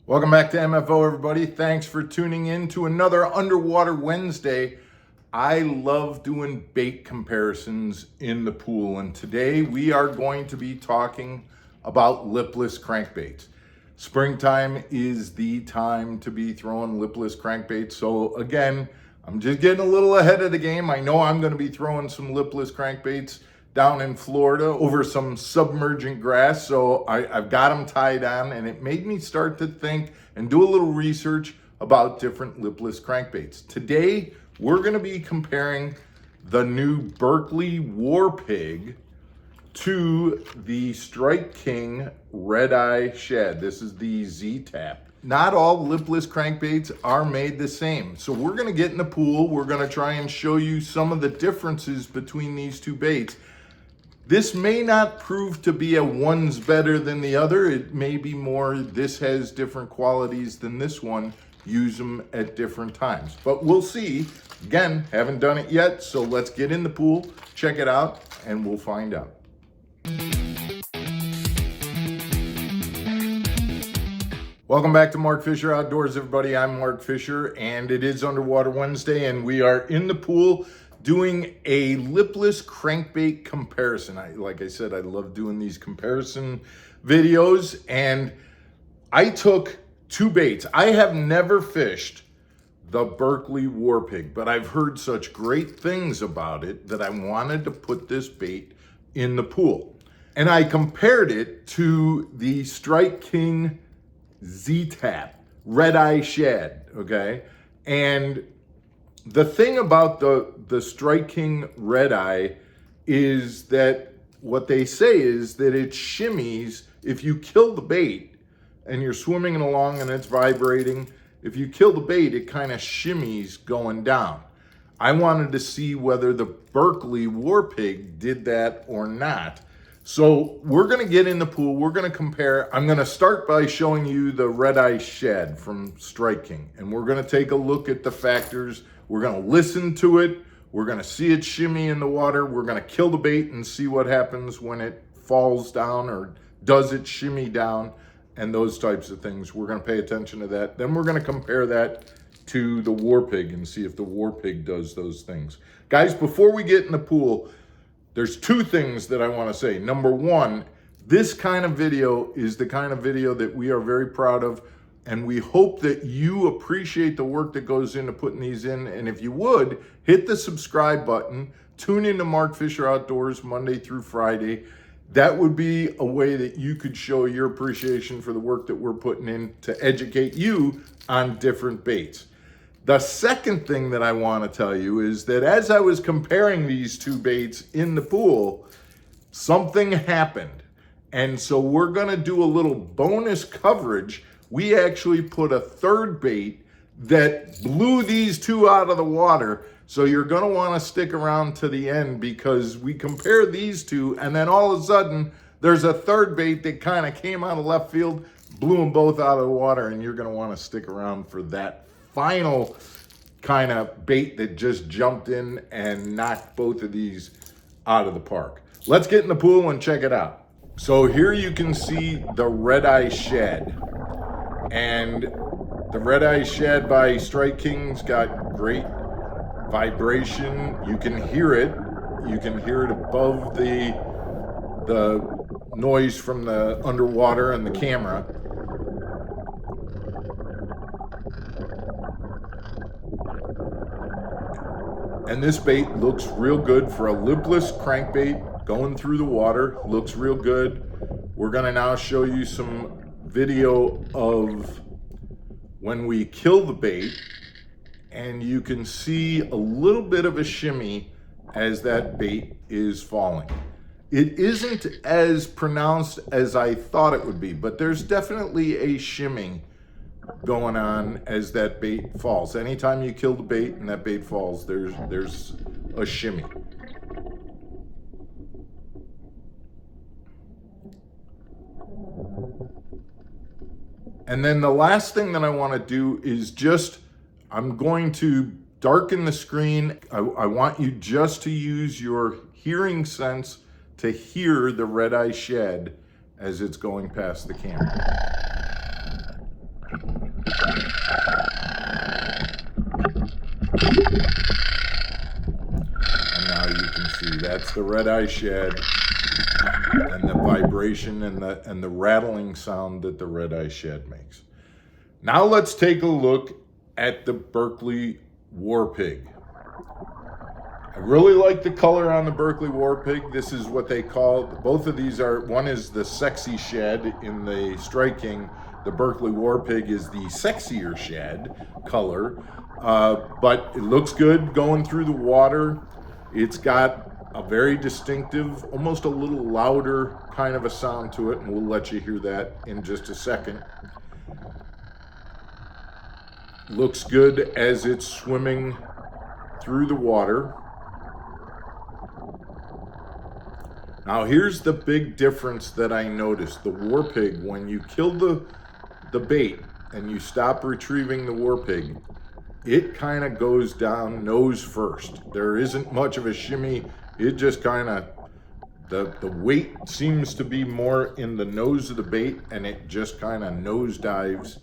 Welcome back to MFO, everybody. Thanks for tuning in to another Underwater Wednesday. I love doing bait comparisons in the pool, and today we are going to be talking about lipless crankbaits. Springtime is the time to be throwing lipless crankbaits. So again, I'm just getting a little ahead of the game. I know I'm going to be throwing some lipless crankbaits down in Florida over some submergent grass. So I've got them tied on, and it made me start to think and do a little research about different lipless crankbaits. Today, we're gonna be comparing the new Berkley War Pig to the Strike King Redeye Shed. This is the Z-Tap. Not all lipless crankbaits are made the same. So we're gonna get in the pool. We're gonna try and show you some of the differences between these two baits. This may not prove to be a one's better than the other. It may be more, this has different qualities than this one. Use them at different times. But we'll see. Again, haven't done it yet, so let's get in the pool, check it out, and we'll find out. Welcome back to Mark Fisher Outdoors, everybody. I'm Mark Fisher, and it is Underwater Wednesday, and we are in the pool doing a lipless crankbait comparison. Like I said, I love doing these comparison videos, and I took two baits. I have never fished the Berkley War Pig, but I've heard such great things about it that I wanted to put this bait in the pool. And I compared it to the Strike King Z-Tap, Redeye Shed, okay? And the thing about the Strike King Redeye is that what they say is that it shimmies. If you kill the bait and you're swimming along and it's vibrating, if you kill the bait, it kind of shimmies going down. I wanted to see whether the Berkley War Pig did that or not. So we're gonna get in the pool, we're gonna compare. I'm gonna start by showing you the Redeye Shed from Strike King, and we're gonna take a look at the factors. We're gonna listen to it. We're gonna see it shimmy in the water. We're gonna kill the bait and see what happens when it falls down, or does it shimmy down, and those types of things. We're gonna pay attention to that. Then we're gonna compare that to the War Pig and see if the War Pig does those things. Guys, before we get in the pool, there's two things that I wanna say. Number one, this kind of video is the kind of video that we are very proud of, and we hope that you appreciate the work that goes into putting these in. And if you would, hit the subscribe button, tune into Mark Fisher Outdoors Monday through Friday. That would be a way that you could show your appreciation for the work that we're putting in to educate you on different baits. The second thing that I want to tell you is that as I was comparing these two baits in the pool, something happened. And so we're gonna do a little bonus coverage. We actually put a third bait that blew these two out of the water. So you're gonna wanna stick around to the end, because we compare these two, and then all of a sudden, there's a third bait that kind of came out of left field, blew them both out of the water, and you're gonna wanna stick around for that final kind of bait that just jumped in and knocked both of these out of the park. Let's get in the pool and check it out. So here you can see the Redeye Shed. And the Redeye Shed by Strike King's got great vibration. You can hear it. You can hear it above the noise from the underwater and the camera. And this bait looks real good for a lipless crankbait going through the water. Looks real good. We're gonna now show you some video of when we kill the bait, and you can see a little bit of a shimmy as that bait is falling. It isn't as pronounced as I thought it would be, but there's definitely a shimming going on as that bait falls. Anytime you kill the bait and that bait falls, there's a shimmy. And then the last thing that I want to do is I'm going to darken the screen. I want you just to use your hearing sense to hear the Redeye Shed as it's going past the camera. That's the Redeye Shed, and the vibration and the rattling sound that the Redeye Shed makes. Now let's take a look at the Berkley War Pig. I really like the color on the Berkley War Pig. This is what they call, both of these are, one is the sexy shed in the Strike King. The Berkley War Pig is the sexier shed color, but it looks good going through the water. It's got a very distinctive, almost a little louder kind of a sound to it, and we'll let you hear that in just a second. Looks good as it's swimming through the water. Now here's the big difference that I noticed. The War Pig, when you kill the bait and you stop retrieving the War Pig, it kind of goes down nose first. There isn't much of a shimmy. It just kind of, the weight seems to be more in the nose of the bait, and it just kind of nose dives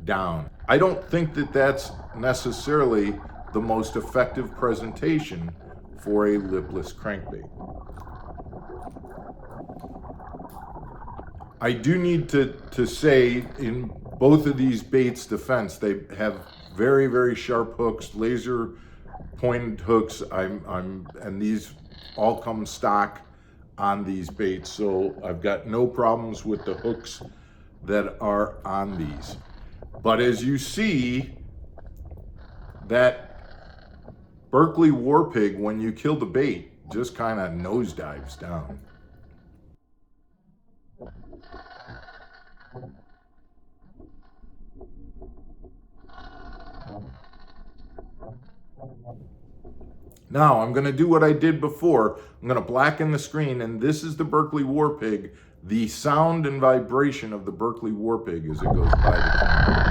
down. I don't think that that's necessarily the most effective presentation for a lipless crankbait. I do need to say, in both of these baits' defense, they have very, very sharp hooks, laser pointed hooks. And these all come stock on these baits, so I've got no problems with the hooks that are on these. But as you see, that Berkley War Pig, when you kill the bait, just kind of nosedives down. Now I'm going to do what I did before. I'm going to blacken the screen, and this is the Berkley War Pig. The sound and vibration of the Berkley War Pig as it goes by the camera.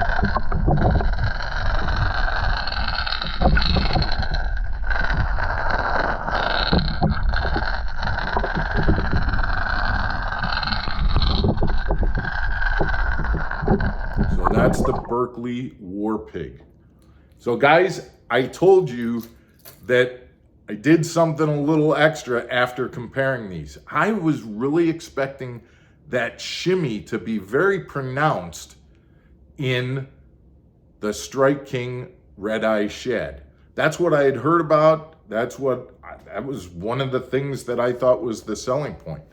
So that's the Berkley War Pig. So guys, I told you that I did something a little extra after comparing these. I was really expecting that shimmy to be very pronounced in the Strike King Redeye Shed. That's what I had heard about. That was one of the things that I thought was the selling point.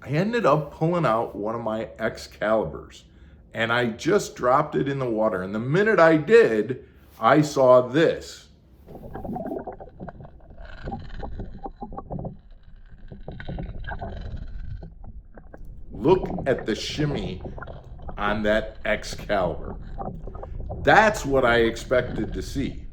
I ended up pulling out one of my Excaliburs, and I just dropped it in the water. And the minute I did, I saw this. Look at the shimmy on that Excalibur. That's what I expected to see.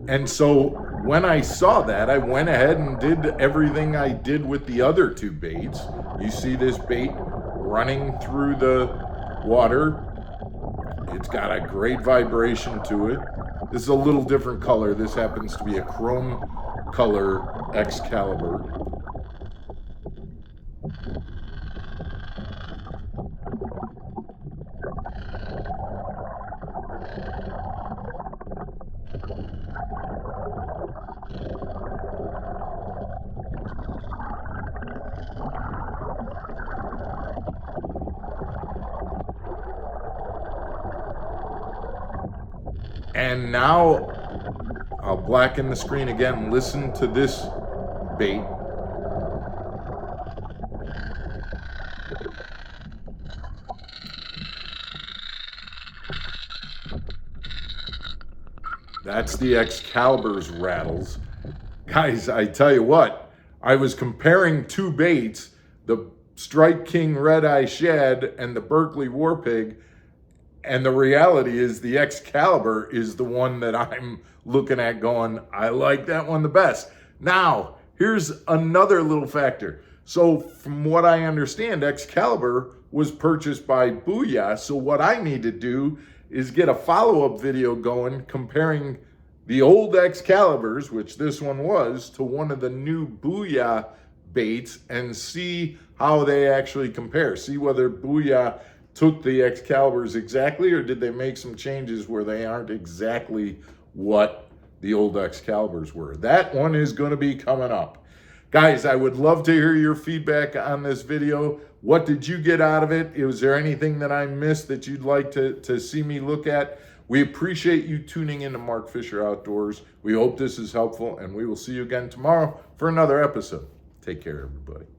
And so when I saw that, I went ahead and did everything I did with the other two baits. You see this bait running through the water. It's got a great vibration to it. This is a little different color. This happens to be a chrome color Excalibur. And now I'll blacken the screen again. Listen to this bait. That's the Excalibur's rattles. Guys, I tell you what, I was comparing two baits, the Strike King Redeye Shed and the Berkley War Pig, and the reality is the Excalibur is the one that I'm looking at going, I like that one the best. Now, here's another little factor. So from what I understand, Excalibur was purchased by Booyah. So what I need to do is get a follow-up video going comparing the old Excaliburs, which this one was, to one of the new Booyah baits and see how they actually compare. See whether Booyah took the Excaliburs exactly, or did they make some changes where they aren't exactly what the old Excaliburs were. That one is going to be coming up. Guys, I would love to hear your feedback on this video. What did you get out of it? Was there anything that I missed that you'd like to see me look at? We appreciate you tuning in to Mark Fisher Outdoors. We hope this is helpful, and we will see you again tomorrow for another episode. Take care, everybody.